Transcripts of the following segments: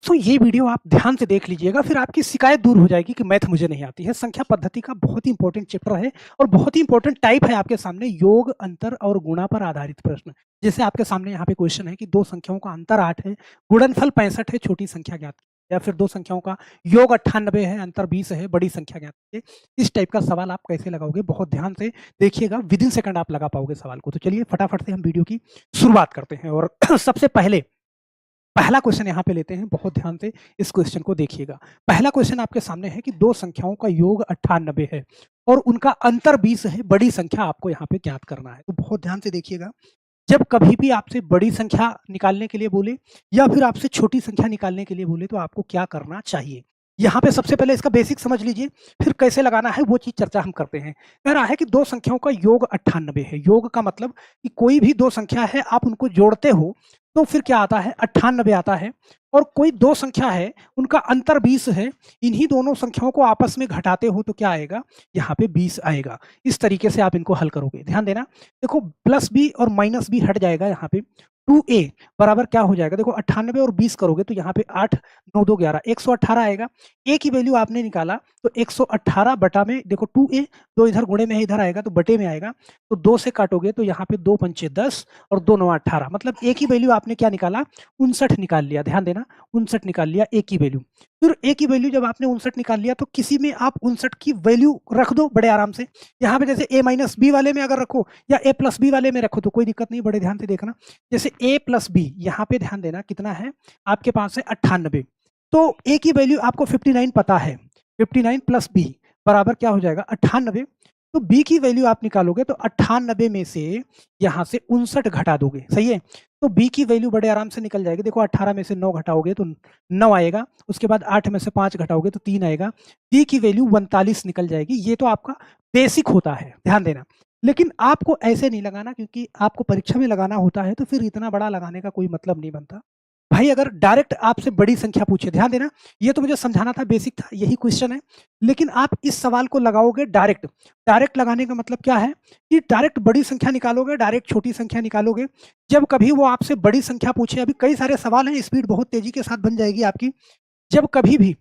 तो ये वीडियो आप ध्यान से देख लीजिएगा, फिर आपकी शिकायत दूर हो जाएगी कि मैथ मुझे नहीं आती है। संख्या पद्धति का बहुत ही इंपॉर्टेंट चैप्टर है और बहुत ही इंपॉर्टेंट टाइप है आपके सामने, योग, अंतर और गुणा पर आधारित प्रश्न। जैसे आपके सामने यहाँ पे क्वेश्चन है कि दो संख्याओं का अंतर 8 है, गुणनफल 65 है, छोटी संख्या ज्ञात कीजिए। या फिर दो संख्याओं का योग 98 है, अंतर 20 है, बड़ी संख्या ज्ञात कीजिए। इस टाइप का सवाल आप कैसे लगाओगे, बहुत ध्यान से देखिएगा, विदिन सेकंड आप लगा पाओगे सवाल को। तो चलिए फटाफट से हम वीडियो की शुरुआत करते हैं और सबसे पहले पहला क्वेश्चन यहाँ पे लेते हैं, बहुत ध्यान से इस क्वेश्चन को देखिएगा। पहला क्वेश्चन आपके सामने है कि दो संख्याओं का योग 98 है और उनका अंतर 20 है, बड़ी संख्या आपको यहाँ पे ज्ञात करना है। तो बहुत ध्यान से देखिएगा, जब कभी भी आपसे बड़ी संख्या निकालने के लिए बोले या फिर आपसे छोटी संख्या निकालने के लिए बोले तो आपको क्या करना चाहिए। यहाँ पे सबसे पहले इसका बेसिक समझ लीजिए, फिर कैसे लगाना है वो चीज चर्चा हम करते हैं। कह रहा है कि दो संख्याओं का योग 98 है। योग का मतलब कि कोई भी दो संख्या है, आप उनको जोड़ते हो तो फिर क्या आता है, 98 आता है। और कोई दो संख्या है, उनका अंतर 20 है, इन्हीं दोनों संख्याओं को आपस में घटाते हो तो क्या आएगा, यहाँ पे 20 आएगा। इस तरीके से आप इनको हल करोगे, ध्यान देना। देखो प्लस बी और माइनस बी हट जाएगा, यहाँ पे 2a बराबर क्या हो जाएगा, देखो 98 और 20 करोगे तो यहाँ पे 8 9 2 11 118 आएगा। a की वैल्यू आपने निकाला तो 118 बटा में देखो 2a, दो इधर गुणे में है, इधर आएगा तो बटे में आएगा। तो 2 से काटोगे तो यहाँ पे 2 पंचे 10 और 2 9 18, मतलब a की वैल्यू आपने क्या निकाला, 59 निकाल लिया। ध्यान देना, 59 निकाल लिया a की वैल्यू। फिर a की वैल्यू जब आपने 59 निकाल लिया तो किसी में आप 59 की वैल्यू रख दो बड़े आराम से। यहाँ पे जैसे a माइनस बी वाले में अगर रखो या a प्लस बी वाले में रखो तो कोई दिक्कत नहीं, बड़े ध्यान से देखना। जैसे a प्लस बी, यहाँ पे ध्यान देना कितना है आपके पास है 98, तो a की वैल्यू आपको 59 पता है, 59 प्लस बी बराबर क्या हो जाएगा 98। तो b की वैल्यू आप निकालोगे तो 98 में से यहाँ से 59 घटा दोगे, सही है। तो b की वैल्यू बड़े आराम से निकल जाएगी। देखो 18 में से 9 घटाओगे तो 9 आएगा, उसके बाद 8 में से 5 घटाओगे तो 3 आएगा, b की वैल्यू 39 निकल जाएगी। ये तो आपका बेसिक होता है, ध्यान देना। लेकिन आपको ऐसे नहीं लगाना, क्योंकि आपको परीक्षा में लगाना होता है तो फिर इतना बड़ा लगाने का कोई मतलब नहीं बनता। भाई अगर डायरेक्ट आपसे बड़ी संख्या पूछे, ध्यान देना, ये तो मुझे समझाना था, बेसिक था, यही क्वेश्चन है। लेकिन आप इस सवाल को लगाओगे डायरेक्ट। डायरेक्ट लगाने का मतलब क्या है कि डायरेक्ट बड़ी संख्या निकालोगे, डायरेक्ट छोटी संख्या निकालोगे। जब कभी वो आपसे बड़ी संख्या पूछे, अभी कई सारे सवाल हैं, स्पीड बहुत तेजी के साथ बन जाएगी आपकी। जब कभी भी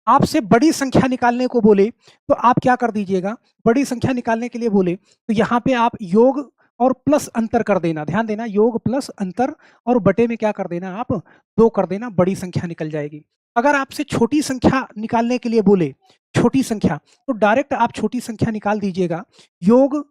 आपसे बड़ी संख्या निकालने को बोले तो आप क्या कर दीजिएगा, बड़ी संख्या निकालने के लिए बोले तो यहाँ पे आप योग और प्लस अंतर कर देना। ध्यान देना, योग प्लस अंतर और बटे में क्या कर देना, आप 2 कर देना, बड़ी संख्या निकल जाएगी। अगर आपसे छोटी संख्या निकालने के लिए बोले, छोटी संख्या, तो डायरेक्ट आप छोटी संख्या निकाल दीजिएगा, योग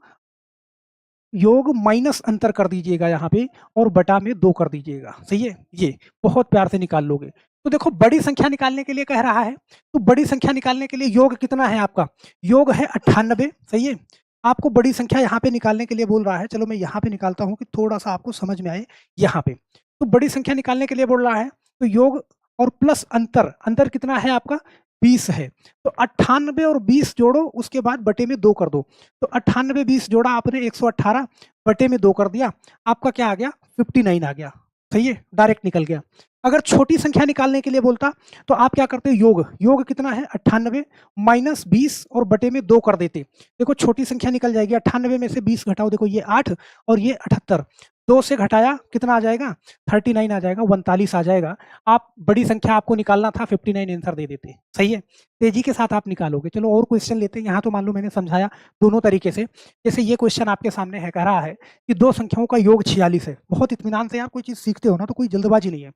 योग माइनस अंतर कर दीजिएगा यहाँ पे और बटा में 2 कर दीजिएगा, सही है। ये बहुत प्यार से निकाल लोगे। तो देखो बड़ी संख्या निकालने के लिए कह रहा है, तो बड़ी संख्या निकालने के लिए योग कितना है आपका, योग है 98, सही है। आपको बड़ी संख्या यहाँ पे निकालने के लिए बोल रहा है, चलो मैं यहाँ पे निकालता हूँ कि थोड़ा सा आपको समझ में आए। यहाँ पे तो बड़ी संख्या निकालने के लिए बोल रहा है, तो योग और प्लस अंतर, अंतर कितना है आपका 20 है। तो 98 और 20 जोड़ो, उसके बाद बटे में 2 कर दो। तो 98 20 जोड़ा आपने 118, बटे में 2 कर दिया, आपका क्या आ गया 59 आ गया, सही है, डायरेक्ट निकल गया। अगर छोटी संख्या निकालने के लिए बोलता तो आप क्या करते, योग, योग कितना है 98 माइनस 20 और बटे में 2 कर देते। देखो छोटी संख्या निकल जाएगी, 98 में से 20 घटाओ, देखो ये 8 और ये 78, 2 से घटाया कितना आ जाएगा 39 आ जाएगा, 39 आ जाएगा। आप बड़ी संख्या आपको निकालना था, 59 आंसर दे देते, सही है। तेजी के साथ आप निकालोगे। चलो और क्वेश्चन लेते हैं। यहाँ तो मान लो मैंने समझाया दोनों तरीके से। जैसे ये क्वेश्चन आपके सामने है, कह रहा है कि दो संख्याओं का योग 46 है। बहुत इत्मीनान से आप कोई चीज सीखते हो ना, तो कोई जल्दबाजी नहीं है।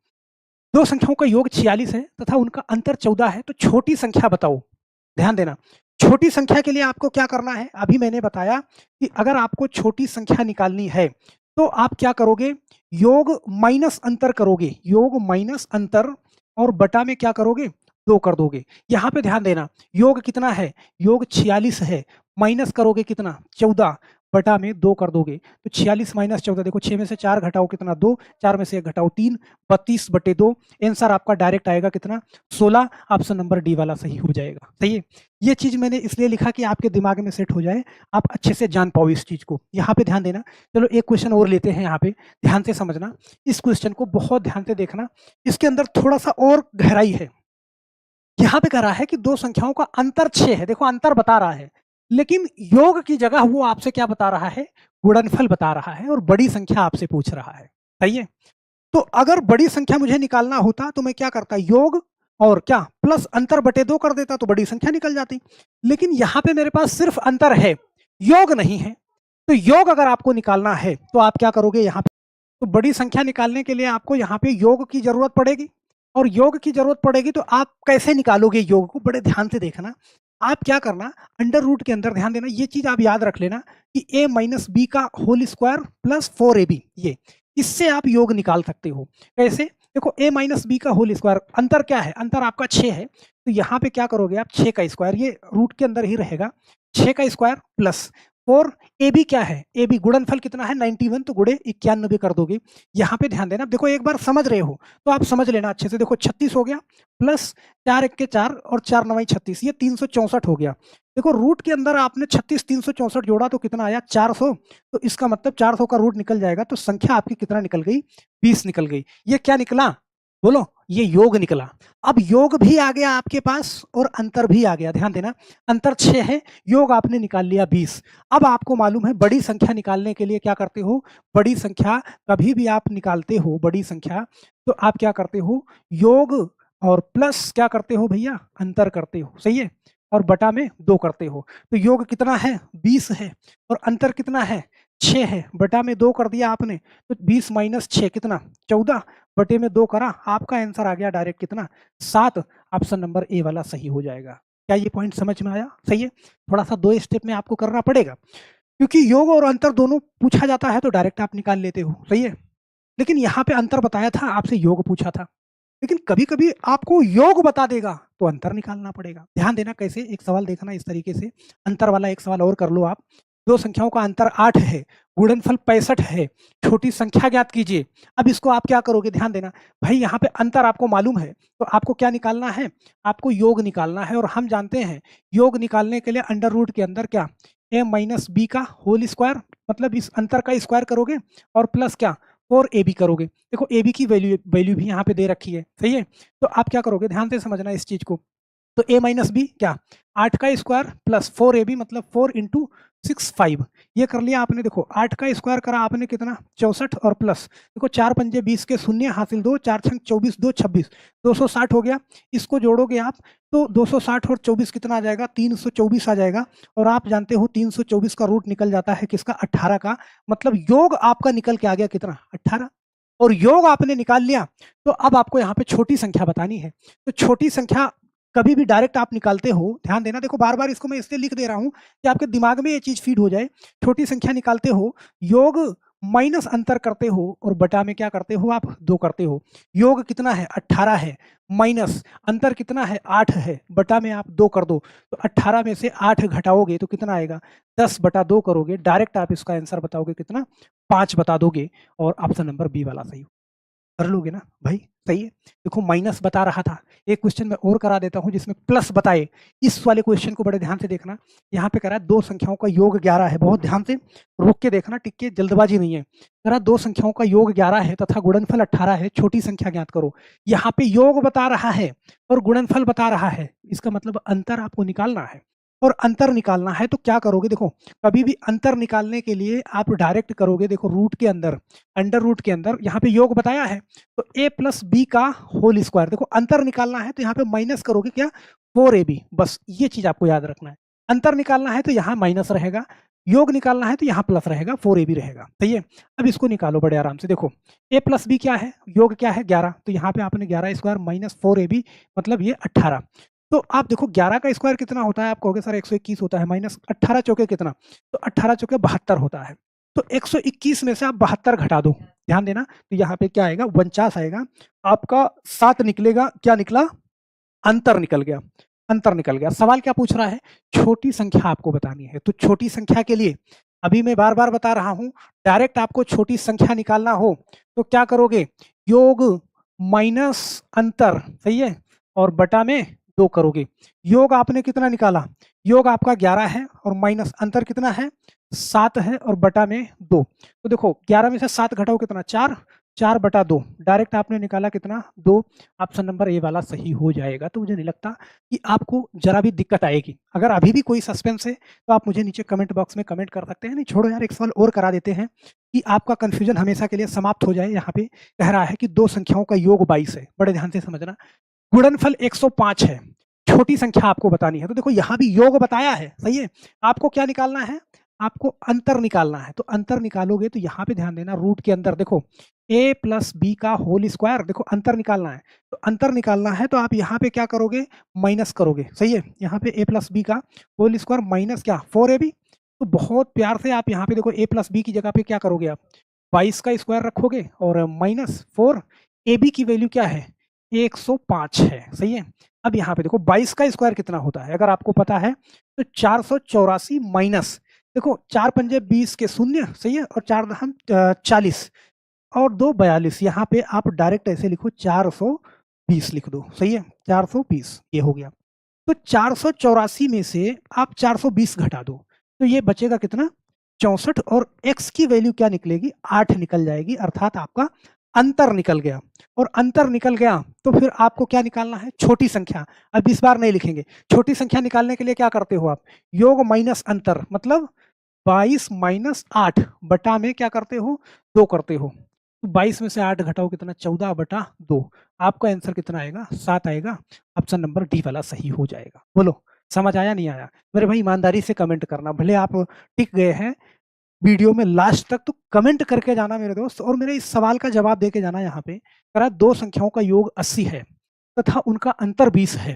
दो संख्याओं का योग 46 है तथा उनका अंतर 14 है, तो छोटी संख्या बताओ। ध्यान देना, छोटी संख्या के लिए आपको क्या करना है, अभी मैंने बताया कि अगर आपको छोटी संख्या निकालनी है तो आप क्या करोगे, योग माइनस अंतर करोगे, योग माइनस अंतर और बटा में क्या करोगे 2 कर दोगे। यहाँ पे ध्यान देना, योग कितना है, योग 46 है, माइनस करोगे कितना 14, बटा में 2 कर दोगे। तो 46 माइनस 14, देखो 6 में से 4 घटाओ कितना 2, 4 में से 1 घटाओ 3, 32 बटे 2। आंसर आपका डायरेक्ट आएगा कितना 16। ऑप्शन नंबर डी वाला सही हो जाएगा, सही है। ये चीज मैंने इसलिए लिखा कि आपके दिमाग में सेट हो जाए, आप अच्छे से जान पाओ इस चीज को। यहाँ पे ध्यान देना। चलो एक क्वेश्चन और लेते हैं, यहाँ पे ध्यान से समझना, इस क्वेश्चन को बहुत ध्यान से देखना, इसके अंदर थोड़ा सा और गहराई है। यहाँ पे कह रहा है कि दो संख्याओं का अंतर 6 है, देखो अंतर बता रहा है, लेकिन योग की जगह वो आपसे क्या बता रहा है, गुणनफल बता रहा है और बड़ी संख्या आपसे पूछ रहा है, सही है। तो अगर बड़ी संख्या मुझे निकालना होता तो मैं क्या करता, योग और क्या प्लस अंतर बटे 2 कर देता तो बड़ी संख्या निकल जाती। लेकिन यहाँ पे मेरे पास सिर्फ अंतर है, योग नहीं है। तो योग अगर आपको निकालना है तो आप क्या करोगे यहाँ पे, तो बड़ी संख्या निकालने के लिए आपको यहाँ पे योग की जरूरत पड़ेगी, और योग की जरूरत पड़ेगी तो आप कैसे निकालोगे योग को, बड़े ध्यान से देखना। आप क्या करना, अंडर रूट के अंदर ध्यान देना, ये चीज आप याद रख लेना कि a माइनस बी का होल स्क्वायर प्लस 4ab, ये इससे आप योग निकाल सकते हो। कैसे, देखो a माइनस बी का होल स्क्वायर, अंतर क्या है, अंतर आपका 6 है, तो यहाँ पे क्या करोगे आप 6 का स्क्वायर, ये रूट के अंदर ही रहेगा, 6 का स्क्वायर प्लस 4, ए बी क्या है, ए बी गुणनफल कितना है 91, तो गुणे 91 कर दोगे। यहाँ पे ध्यान देना, देखो एक बार समझ रहे हो तो आप समझ लेना अच्छे से। देखो 36 हो गया प्लस 4 1 के 4 और 4 9 36, ये 364 हो गया। देखो रूट के अंदर आपने 36 364 जोड़ा तो कितना आया 400, तो इसका मतलब 400 का रूट निकल जाएगा, तो संख्या आपकी कितना निकल गई 20 निकल गई। ये क्या निकला बोलो, ये योग निकला। अब योग भी आ गया आपके पास और अंतर भी आ गया, ध्यान देना, अंतर 6 है, योग आपने निकाल लिया 20। अब आपको मालूम है बड़ी संख्या निकालने के लिए क्या करते हो, बड़ी संख्या कभी भी आप निकालते हो बड़ी संख्या, तो आप क्या करते हो, योग और प्लस क्या करते हो भैया, अंतर करते हो, सही है, और बटा में 2 करते हो। तो योग कितना है 20 है, और अंतर कितना है 6 है, बटा में 2 कर दिया आपने, तो 20 माइनस 6 कितना 14, बटे में 2 करा, आपका आंसर आ गया डायरेक्ट कितना 7। ऑप्शन नंबर ए वाला सही हो जाएगा। क्या ये पॉइंट समझ में आया, सही है। थोड़ा सा 2 स्टेप में आपको करना पड़ेगा, क्योंकि योग और अंतर दोनों पूछा जाता है तो डायरेक्ट आप निकाल लेते हो, सही है। लेकिन यहाँ पे अंतर बताया था, आपसे योग पूछा था, लेकिन कभी कभी आपको योग बता देगा तो अंतर निकालना पड़ेगा। ध्यान देना कैसे, एक सवाल देखना इस तरीके से, अंतर वाला एक सवाल और कर लो आप। दो संख्याओं का अंतर 8 है, गुणनफल 65 है, छोटी संख्या ज्ञात कीजिए। अब इसको आप क्या करोगे, ध्यान देना भाई, यहाँ पे अंतर आपको मालूम है तो आपको क्या निकालना है, आपको योग निकालना है, और हम जानते हैं योग निकालने के लिए अंडर रूट के अंदर क्या, a माइनस बी का होल स्क्वायर, मतलब इस अंतर का स्क्वायर करोगे, और प्लस क्या 4ab करोगे। देखो ab की वैल्यू वैल्यू भी यहाँ पे दे रखी है, सही है। तो आप क्या करोगे, ध्यान से समझना इस चीज को, तो a माइनस बी क्या 8 का स्क्वायर प्लस 4ab, मतलब 4 इंटू 6 5, ये कर लिया आपने। देखो 8 का स्क्वायर करा आपने कितना 64, और प्लस देखो 4 पंजे 20 के शून्य हासिल 2, 4 छंग 24, 2 26, 260 हो गया। इसको जोड़ोगे आप तो 260 और 24 कितना आ जाएगा 324 आ जाएगा, और आप जानते हो 324 का रूट निकल जाता है किसका 18 का, मतलब योग आपका निकल के आ गया कितना 18, और योग आपने निकाल लिया। तो अब आपको यहाँ पे छोटी संख्या बतानी है, तो छोटी संख्या कभी भी डायरेक्ट आप निकालते हो, ध्यान देना, देखो बार बार इसको मैं इसलिए लिख दे रहा हूं कि आपके दिमाग में ये चीज फीड हो जाए। छोटी संख्या निकालते हो, योग माइनस अंतर करते हो, और बटा में क्या करते हो आप 2 करते हो। योग कितना है 18 है, माइनस अंतर कितना है 8 है, बटा में आप 2 कर दो, तो 18 में से 8 घटाओगे तो कितना आएगा 10 बटा 2 करोगे, डायरेक्ट आप इसका आंसर बताओगे कितना 5 बता दोगे, और ऑप्शन नंबर बी वाला सही कर लोगे ना भाई, सही है। देखो माइनस बता रहा था, एक क्वेश्चन मैं और करा देता हूं जिसमें प्लस बताए। इस वाले क्वेश्चन को बड़े ध्यान से देखना, यहाँ पे करा दो संख्याओं का योग 11 है, बहुत ध्यान से रुक के देखना, टिक के, जल्दबाजी नहीं है। करा दो संख्याओं का योग 11 है तथा गुणनफल 18 है, छोटी संख्या ज्ञात करो। यहाँ पे योग बता रहा है और गुणनफल बता रहा है, इसका मतलब अंतर आपको निकालना है, और अंतर निकालना है तो क्या करोगे, देखो कभी भी अंतर निकालने के लिए आप डायरेक्ट करोगे, देखो रूट के अंदर, अंडर रूट के अंदर यहाँ पे योग बताया है तो a प्लस बी का होल स्क्वायर, देखो अंतर निकालना है तो यहाँ पे माइनस करोगे क्या 4ab, बस ये चीज आपको याद रखना है। अंतर निकालना है तो यहाँ माइनस रहेगा, योग निकालना है तो यहाँ प्लस रहेगा, 4ab रहेगा, सही है। अब इसको निकालो बड़े आराम से, देखो a प्लस बी क्या है, योग क्या है 11, तो यहाँ पे आपने 11 स्क्वायर माइनस 4ab, मतलब ये 18। तो आप देखो 11 का स्क्वायर कितना होता है, आप कहोगे सर 121 होता है, माइनस 18 चौके कितना, तो 18 चौके 72 होता है, तो 121 में से आप 72 घटा दो, ध्यान देना, तो यहाँ पे क्या आएगा 49 आएगा, आपका 7 निकलेगा, क्या निकला अंतर निकल गया, अंतर निकल गया। सवाल क्या पूछ रहा है, छोटी संख्या आपको बतानी है, तो छोटी संख्या के लिए अभी मैं बार बार बता रहा हूं, डायरेक्ट आपको छोटी संख्या निकालना हो तो क्या करोगे, योग माइनस अंतर, सही है, और बटा में 2 करोगे। योग आपने कितना निकाला, योग आपका 11 है, और माइनस अंतर कितना है 7 है, और बटा में 2, तो देखो 11 में से 7 घटाओ कितना 4, 4 बटा 2, डायरेक्ट आपने निकाला कितना 2, ऑप्शन नंबर ए वाला सही हो जाएगा। तो मुझे नहीं लगता कि आपको जरा भी दिक्कत आएगी। अगर अभी भी कोई सस्पेंस है तो आप मुझे नीचे कमेंट बॉक्स में कमेंट कर सकते हैं, नहीं छोड़ो यार एक सवाल और करा देते हैं। कि आपका कन्फ्यूजन हमेशा के लिए समाप्त हो जाए, यहाँ पे कह रहा है कि 2 संख्याओं का योग 22 है। बड़े ध्यान से समझना। गुणनफल 105 है। छोटी संख्या आपको बतानी है। तो देखो यहाँ भी योग बताया है, सही है? आपको क्या निकालना है? आपको अंतर निकालना है। तो अंतर निकालोगे तो यहाँ पे ध्यान देना, रूट के अंदर देखो a प्लस बी का होल स्क्वायर, देखो अंतर निकालना है। तो अंतर निकालना है तो आप यहाँ पे क्या करोगे? माइनस करोगे, सही है? यहाँ पे a प्लस बी का होल स्क्वायर माइनस क्या 4ab। तो बहुत प्यार से आप यहाँ पे देखो a प्लस बी की जगह पे क्या करोगे आप? 22 का स्क्वायर रखोगे और माइनस 4, ab की वैल्यू क्या है? 105 है, सही है? अब यहाँ पे देखो 22 का स्क्वायर कितना होता है? अगर आपको पता है तो 484 माइनस, देखो 4 पंजे 20 के शून्य, सही है? और 4 दहम 40 और 2 42। यहाँ पे आप डायरेक्ट ऐसे लिखो 420 लिख दो, सही है? 420 ये हो गया। तो 484 में से आप 420 घटा दो, तो ये बचेगा कितना? 64। और x की वैल्यू क्या निकलेगी? 8 निकल जाएगी, अर्थात आपका अंतर निकल गया। और अंतर निकल गया तो फिर आपको क्या निकालना है? छोटी संख्या। अब इस बार नहीं लिखेंगे। छोटी संख्या निकालने के लिए क्या करते हो आप? योग माइनस अंतर, मतलब 22 माइनस 8 बटा में क्या करते हो? 2 करते हो। तो 22 में से 8 घटाओ कितना? 14 बटा 2। आपका आंसर कितना आएगा? 7 आएगा। ऑप्शन नंबर डी वाला सही हो जाएगा। बोलो समझ आया नहीं आया? मेरे भाई ईमानदारी से कमेंट करना, भले आप टिक गए हैं वीडियो में लास्ट तक, तो कमेंट करके जाना मेरे दोस्त, और मेरे इस सवाल का जवाब देके जाना। यहाँ पे करा 2 संख्याओं का योग 80 है तथा उनका अंतर 20 है,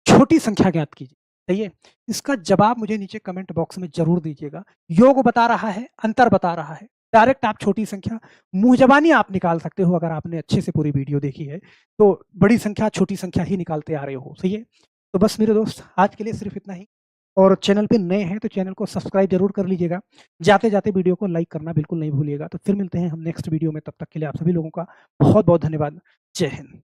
छोटी संख्या ज्ञात कीजिए, सही है? इसका जवाब मुझे नीचे कमेंट बॉक्स में जरूर दीजिएगा। योग बता रहा है, अंतर बता रहा है, डायरेक्ट आप छोटी संख्या मुंह जबानी आप निकाल सकते हो। अगर आपने अच्छे से पूरी वीडियो देखी है तो बड़ी संख्या छोटी संख्या ही निकालते आ रहे हो, सही है? तो बस मेरे दोस्त आज के लिए सिर्फ इतना ही। और चैनल पे नए हैं तो चैनल को सब्सक्राइब जरूर कर लीजिएगा। जाते-जाते वीडियो को लाइक करना बिल्कुल नहीं भूलिएगा। तो फिर मिलते हैं हम नेक्स्ट वीडियो में, तब तक के लिए आप सभी लोगों का बहुत-बहुत धन्यवाद। जय हिंद।